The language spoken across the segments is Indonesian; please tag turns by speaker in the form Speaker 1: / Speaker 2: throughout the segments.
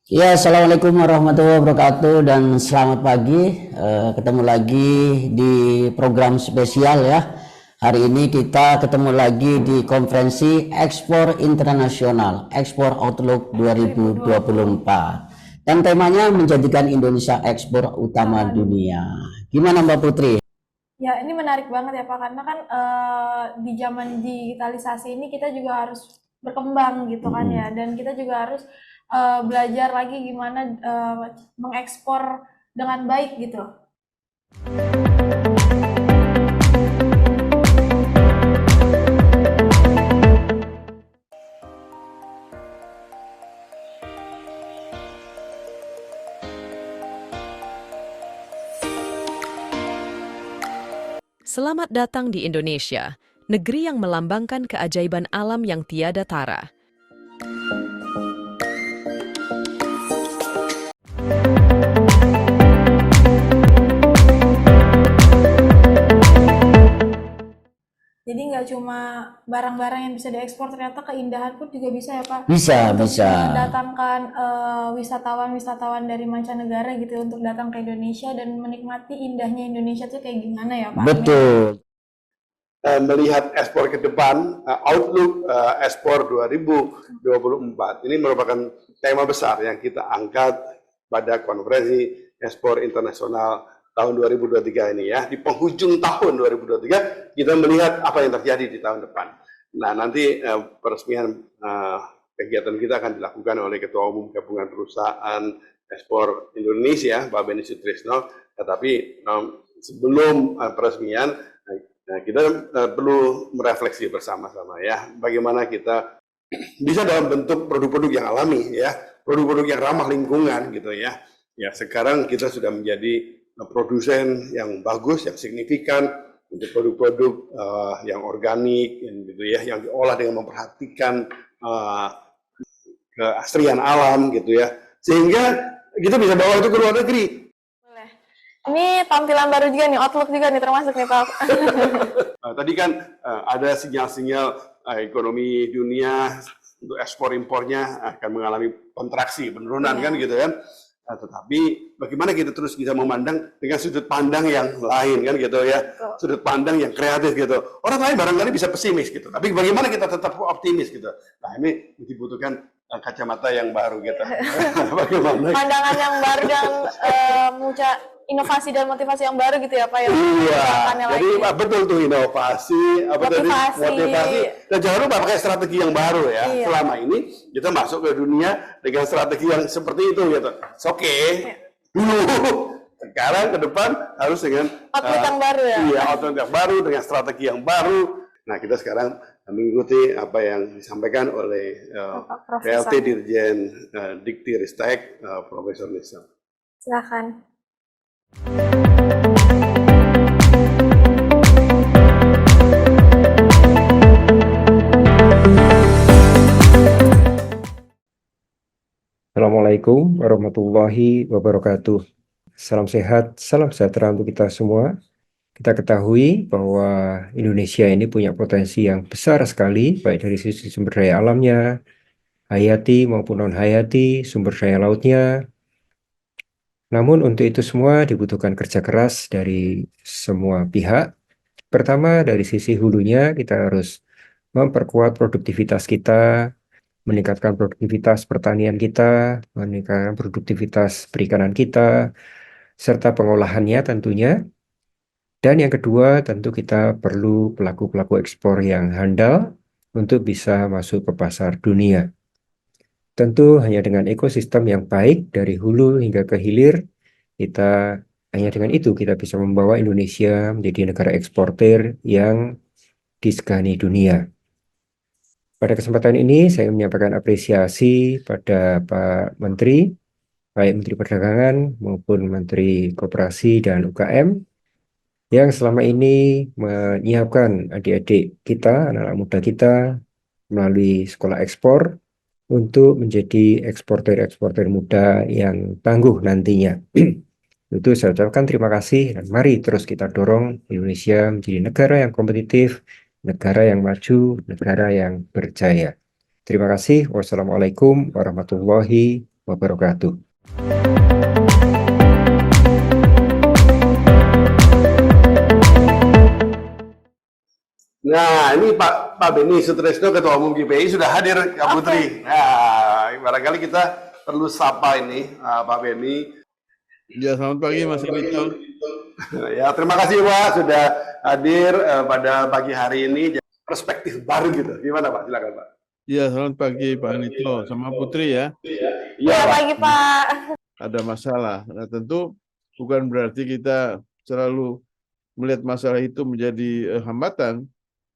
Speaker 1: Ya, assalamualaikum warahmatullahi wabarakatuh dan selamat pagi. Ketemu lagi di program spesial ya. Hari ini kita ketemu lagi di konferensi Ekspor Internasional, Ekspor Outlook 2024. Dan temanya menjadikan Indonesia ekspor utama dunia. Gimana Mbak Putri?
Speaker 2: Ya, ini menarik banget ya Pak, karena kan di zaman digitalisasi ini kita juga harus berkembang gitu kan ya, dan kita juga harus belajar lagi gimana mengekspor dengan baik gitu.
Speaker 3: Selamat datang di Indonesia, negeri yang melambangkan keajaiban alam yang tiada tara.
Speaker 2: Jadi nggak cuma barang-barang yang bisa diekspor, ternyata keindahan pun juga bisa ya Pak.
Speaker 1: Bisa,
Speaker 2: Untuk
Speaker 1: bisa.
Speaker 2: mendatangkan wisatawan-wisatawan dari mancanegara gitu untuk datang ke Indonesia dan menikmati indahnya Indonesia tuh kayak gimana ya Pak.
Speaker 1: Betul.
Speaker 4: Melihat ekspor ke depan, outlook ekspor 2024 ini merupakan tema besar yang kita angkat pada konferensi ekspor internasional tahun 2023 ini ya. Di penghujung tahun 2023 kita melihat apa yang terjadi di tahun depan. Nah, nanti peresmian kegiatan kita akan dilakukan oleh Ketua Umum Gabungan Perusahaan Ekspor Indonesia, Pak Beni Sutrisno. Tetapi sebelum peresmian, nah, kita perlu merefleksi bersama-sama ya, bagaimana kita bisa dalam bentuk produk-produk yang alami ya, produk-produk yang ramah lingkungan gitu ya. Ya, sekarang kita sudah menjadi produsen yang bagus, yang signifikan untuk produk-produk yang organik gitu ya, yang diolah dengan memperhatikan keasrian alam gitu ya. Sehingga kita bisa bawa itu ke luar negeri.
Speaker 2: Ini tampilan baru juga nih, Outlook juga nih termasuk nih Pak.
Speaker 4: Tadi kan ada sinyal-sinyal ekonomi dunia untuk ekspor impornya akan mengalami kontraksi, penurunan kan gitu kan. Tetapi bagaimana kita terus bisa memandang dengan sudut pandang yang lain kan gitu ya, sudut pandang yang kreatif gitu. Orang lain barangkali bisa pesimis gitu, tapi bagaimana kita tetap optimis gitu. Nah, ini dibutuhkan kacamata yang baru gitu. Bagaimana?
Speaker 2: Pandangan yang baru dan inovasi dan motivasi yang baru gitu ya Pak ya.
Speaker 4: Iya, jadi betul tuh inovasi, motivasi, dan jangan lupa pakai strategi yang baru ya.
Speaker 2: Iya.
Speaker 4: Selama ini kita masuk ke dunia dengan strategi yang seperti itu gitu. Oke, dulu. Sekarang ke depan harus dengan
Speaker 2: outlook yang baru ya.
Speaker 4: Iya, outlook yang baru dengan strategi yang baru. Nah, kita sekarang mengikuti apa yang disampaikan oleh PLT Dirjen Dikti Ristek, Profesor Nisa.
Speaker 2: Silakan.
Speaker 5: Assalamualaikum warahmatullahi wabarakatuh. Salam sehat, salam sejahtera untuk kita semua. Kita ketahui bahwa Indonesia ini punya potensi yang besar sekali, baik dari sisi sumber daya alamnya, hayati maupun non-hayati, sumber daya lautnya. Namun untuk itu semua dibutuhkan kerja keras dari semua pihak. Pertama, dari sisi hulunya kita harus memperkuat produktivitas kita, meningkatkan produktivitas pertanian kita, meningkatkan produktivitas perikanan kita, serta pengolahannya tentunya. Dan yang kedua, tentu kita perlu pelaku-pelaku ekspor yang handal untuk bisa masuk ke pasar dunia. Tentu hanya dengan ekosistem yang baik dari hulu hingga ke hilir, hanya dengan itu kita bisa membawa Indonesia menjadi negara eksportir yang disegani dunia. Pada kesempatan ini saya menyampaikan apresiasi pada Pak Menteri, baik Menteri Perdagangan maupun Menteri Koperasi dan UKM, yang selama ini menyiapkan adik-adik kita, anak-anak muda kita, melalui sekolah ekspor, untuk menjadi eksportir-eksportir muda yang tangguh nantinya. Itu saya ucapkan terima kasih, dan mari terus kita dorong Indonesia menjadi negara yang kompetitif, negara yang maju, negara yang berjaya. Terima kasih. Wassalamualaikum warahmatullahi wabarakatuh.
Speaker 4: Nah, ini Pak Beni Sutrisno, Ketua Umum GPI sudah hadir, Kak Putri. Nah, barangkali kita perlu sapa ini Pak Beni.
Speaker 6: Ya, selamat pagi Mas Inito.
Speaker 4: Ya, terima kasih Pak sudah hadir pada pagi hari ini. Perspektif baru gitu. Gimana Pak? Silakan Pak.
Speaker 6: Ya, selamat pagi Pak Inito sama Putri ya.
Speaker 4: Iya
Speaker 2: Ya,
Speaker 4: Pak.
Speaker 2: pagi Pak.
Speaker 6: Ada masalah. Nah, tentu bukan berarti kita selalu melihat masalah itu menjadi hambatan.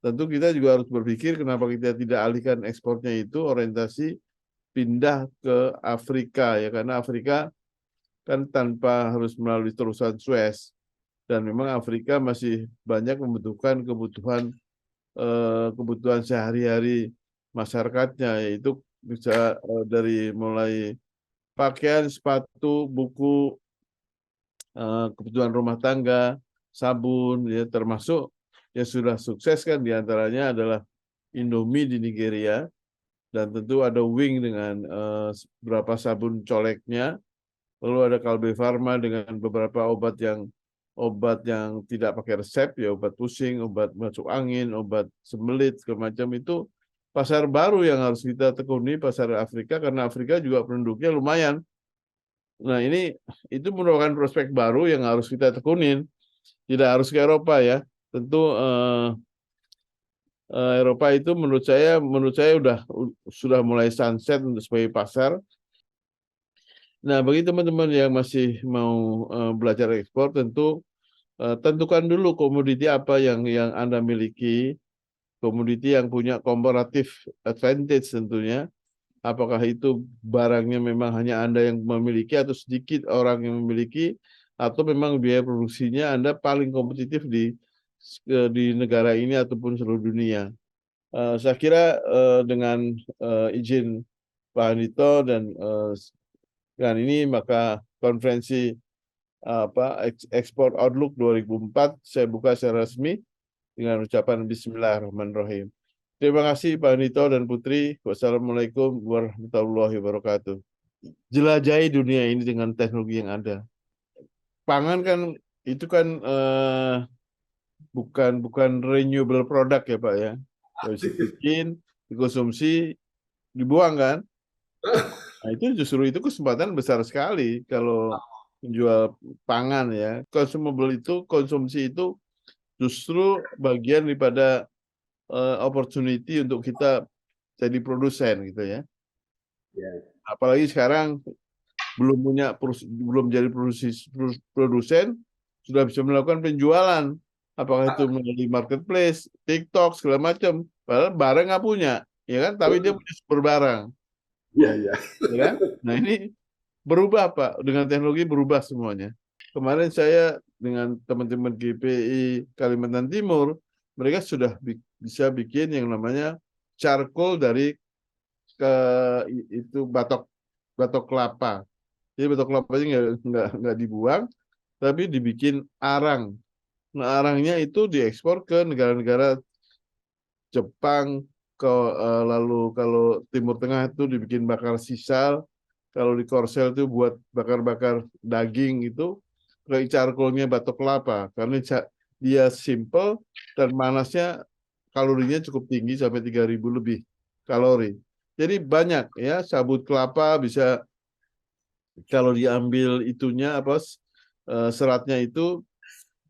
Speaker 6: Tentu kita juga harus berpikir kenapa kita tidak alihkan ekspornya itu orientasi pindah ke Afrika ya, karena Afrika kan tanpa harus melalui terusan Suez, dan memang Afrika masih banyak membutuhkan kebutuhan sehari-hari masyarakatnya, yaitu bisa dari mulai pakaian, sepatu, buku, kebutuhan rumah tangga, sabun, ya, termasuk yang sudah sukses kan diantaranya adalah Indomie di Nigeria, dan tentu ada Wing dengan beberapa sabun coleknya, lalu ada Kalbe Farma dengan beberapa obat yang tidak pakai resep, ya, obat pusing, obat masuk angin, obat sembelit, segala macam. Itu pasar baru yang harus kita tekuni, pasar Afrika, karena Afrika juga penduduknya lumayan. Nah, itu merupakan prospek baru yang harus kita tekunin. Tidak harus ke Eropa ya. Tentu Eropa itu menurut saya sudah mulai sunset untuk sebagai pasar. Nah, bagi teman-teman yang masih mau belajar ekspor, tentu tentukan dulu komoditi apa yang Anda miliki, komoditi yang punya comparative advantage tentunya. Apakah itu barangnya memang hanya Anda yang memiliki atau sedikit orang yang memiliki, atau memang biaya produksinya Anda paling kompetitif di negara ini ataupun seluruh dunia. Saya kira dengan izin Pak Anito dan ini, maka konferensi Export Outlook 2004 saya buka secara resmi dengan ucapan Bismillahirrahmanirrahim. Terima kasih Pak Anito dan Putri. Wassalamualaikum warahmatullahi wabarakatuh. Jelajahi dunia ini dengan teknologi yang ada. Pangan kan itu kan bukan renewable product ya Pak ya. Harus bikin, dikonsumsi, dibuang kan. Nah, itu kesempatan besar sekali kalau menjual pangan ya. Consumable itu, konsumsi itu justru bagian daripada opportunity untuk kita jadi produsen gitu ya. Apalagi sekarang belum jadi produsen, sudah bisa melakukan penjualan, apakah itu melalui marketplace, TikTok, segala macam. Padahal barang nggak punya, ya kan? Tapi dia punya sumber barang,
Speaker 4: Iya.
Speaker 6: ya kan? Nah, ini berubah Pak, dengan teknologi berubah semuanya. Kemarin saya dengan teman-teman GPI Kalimantan Timur, mereka sudah bisa bikin yang namanya charcoal dari itu batok kelapa. Jadi batok kelapanya nggak dibuang, tapi dibikin arang. Nah, arangnya itu diekspor ke negara-negara Jepang, lalu kalau Timur Tengah itu dibikin bakar sisal, kalau di Korsel itu buat bakar-bakar daging itu, kayak charcoalnya batok kelapa, karena dia simple dan panasnya, kalorinya cukup tinggi sampai 3.000 lebih kalori. Jadi banyak ya, sabut kelapa bisa, kalau diambil itunya seratnya itu,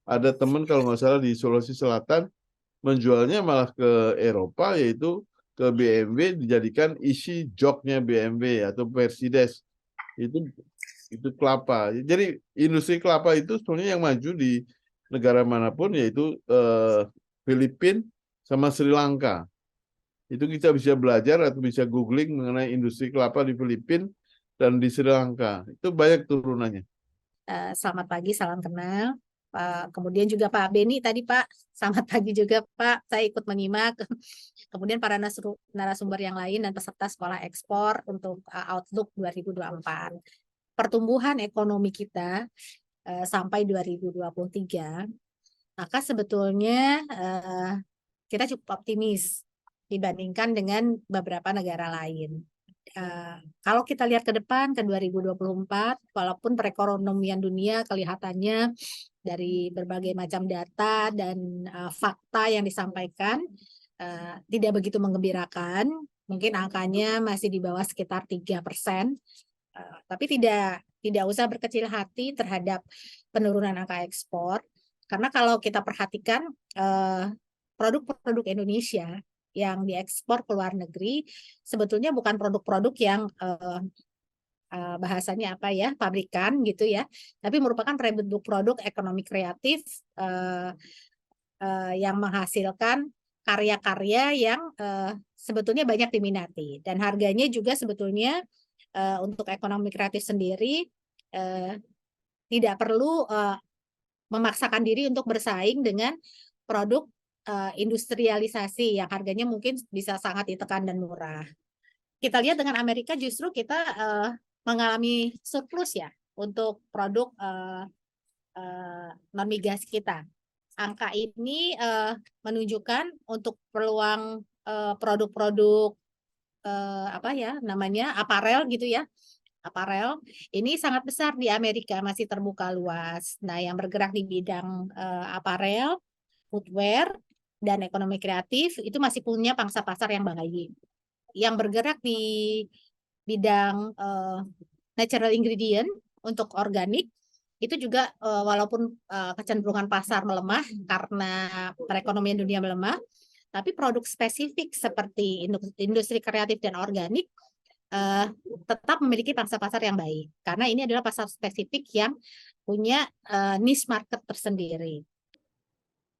Speaker 6: ada teman kalau nggak salah di Sulawesi Selatan menjualnya malah ke Eropa, yaitu ke BMW, dijadikan isi joknya BMW atau Mercedes. Itu kelapa. Jadi industri kelapa itu sebenarnya yang maju di negara manapun, yaitu Filipina sama Sri Lanka. Itu kita bisa belajar atau bisa googling mengenai industri kelapa di Filipina dan di Sri Lanka. Itu banyak turunannya.
Speaker 7: Selamat pagi, salam kenal. Kemudian juga Pak Beni tadi Pak, selamat pagi juga Pak. Saya ikut menyimak. Kemudian para narasumber yang lain dan peserta sekolah ekspor untuk Outlook 2024. Pertumbuhan ekonomi kita sampai 2023, maka sebetulnya kita cukup optimis dibandingkan dengan beberapa negara lain. Kalau kita lihat ke depan ke 2024, walaupun perekonomian dunia kelihatannya dari berbagai macam data dan fakta yang disampaikan tidak begitu menggembirakan, mungkin angkanya masih di bawah sekitar 3%. Tapi tidak usah berkecil hati terhadap penurunan angka ekspor, karena kalau kita perhatikan produk-produk Indonesia yang diekspor ke luar negeri sebetulnya bukan produk-produk yang bahasanya apa ya, pabrikan gitu ya, tapi merupakan produk-produk ekonomi kreatif yang menghasilkan karya-karya yang sebetulnya banyak diminati, dan harganya juga sebetulnya untuk ekonomi kreatif sendiri tidak perlu memaksakan diri untuk bersaing dengan produk industrialisasi yang harganya mungkin bisa sangat ditekan dan murah. Kita lihat dengan Amerika justru kita mengalami surplus ya untuk produk non migas kita. Angka ini menunjukkan untuk peluang produk-produk apa ya namanya aparel gitu ya. Aparel ini sangat besar di Amerika, masih terbuka luas. Nah, yang bergerak di bidang aparel, footwear, dan ekonomi kreatif itu masih punya pangsa pasar yang baik. Yang bergerak di bidang natural ingredient untuk organik itu juga walaupun kecenderungan pasar melemah karena perekonomian dunia melemah, tapi produk spesifik seperti industri kreatif dan organik tetap memiliki pangsa pasar yang baik, karena ini adalah pasar spesifik yang punya niche market tersendiri.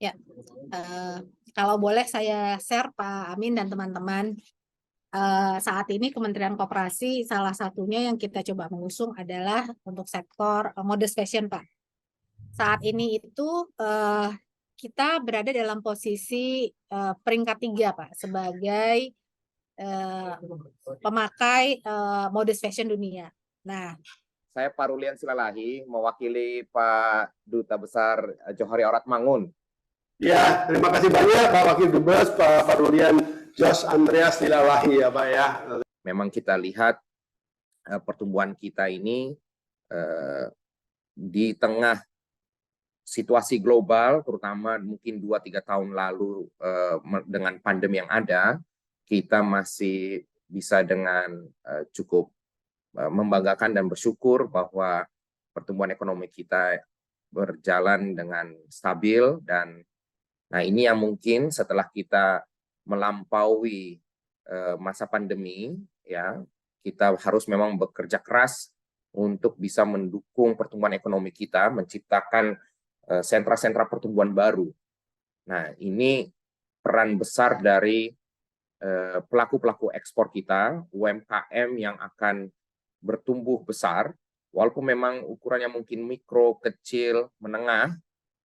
Speaker 7: Ya, kalau boleh saya share Pak Amin dan teman-teman, saat ini Kementerian Koperasi salah satunya yang kita coba mengusung adalah untuk sektor modest fashion, Pak. Saat ini itu kita berada dalam posisi peringkat 3, Pak, sebagai pemakai modest fashion dunia. Nah,
Speaker 8: saya Parulian Silalahi, mewakili Pak Duta Besar Johari Orat Mangun.
Speaker 4: Ya, terima kasih banyak Pak Wakil Dubes, Pak Parulian Jos Andreas Silalahi ya Pak ya.
Speaker 8: Memang kita lihat pertumbuhan kita ini di tengah situasi global, terutama mungkin 2-3 tahun lalu dengan pandemi yang ada, kita masih bisa dengan cukup membanggakan dan bersyukur bahwa pertumbuhan ekonomi kita berjalan dengan stabil. Dan nah ini yang mungkin setelah kita melampaui masa pandemi, ya kita harus memang bekerja keras untuk bisa mendukung pertumbuhan ekonomi kita, menciptakan sentra-sentra pertumbuhan baru. Nah ini peran besar dari pelaku-pelaku ekspor kita, UMKM yang akan bertumbuh besar, walaupun memang ukurannya mungkin mikro, kecil, menengah,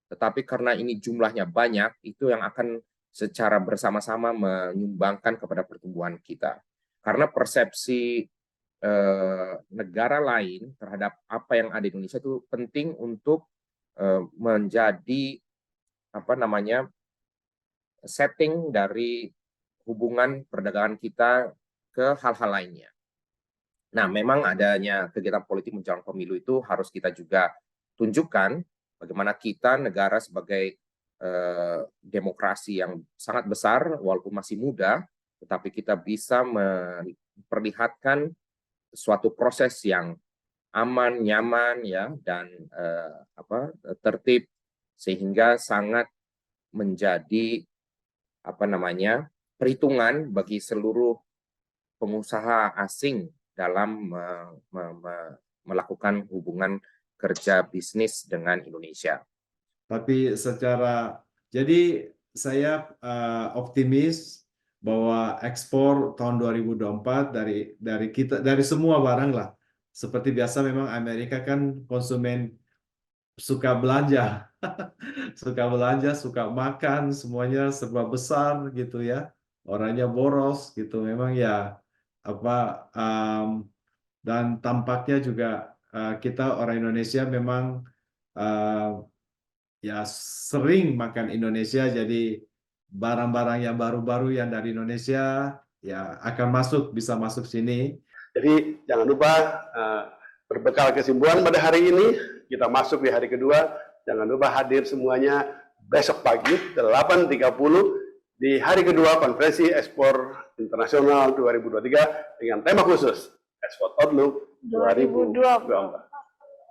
Speaker 8: tetapi karena ini jumlahnya banyak, itu yang akan secara bersama-sama menyumbangkan kepada pertumbuhan kita. Karena persepsi negara lain terhadap apa yang ada di Indonesia itu penting untuk menjadi setting dari hubungan perdagangan kita ke hal-hal lainnya. Nah, memang adanya kegiatan politik menjelang pemilu itu harus kita juga tunjukkan bagaimana kita negara sebagai demokrasi yang sangat besar walaupun masih muda, tetapi kita bisa memperlihatkan suatu proses yang aman, nyaman ya, dan tertib, sehingga sangat menjadi perhitungan bagi seluruh pengusaha asing dalam melakukan hubungan kerja bisnis dengan Indonesia.
Speaker 9: Tapi jadi saya optimis bahwa ekspor tahun 2024 dari semua barang lah. Seperti biasa memang Amerika kan konsumen suka belanja, suka makan, semuanya serba besar gitu ya. Orangnya boros gitu, memang ya dan tampaknya juga kita orang Indonesia memang ya sering makan Indonesia, jadi barang-barang yang baru-baru yang dari Indonesia ya akan bisa masuk sini.
Speaker 4: Jadi jangan lupa berbekal kesimpulan pada hari ini, kita masuk di hari kedua. Jangan lupa hadir semuanya besok pagi 8.30 di hari kedua Konferensi Ekspor Internasional 2023 dengan tema khusus Ekspor Outlook 2024.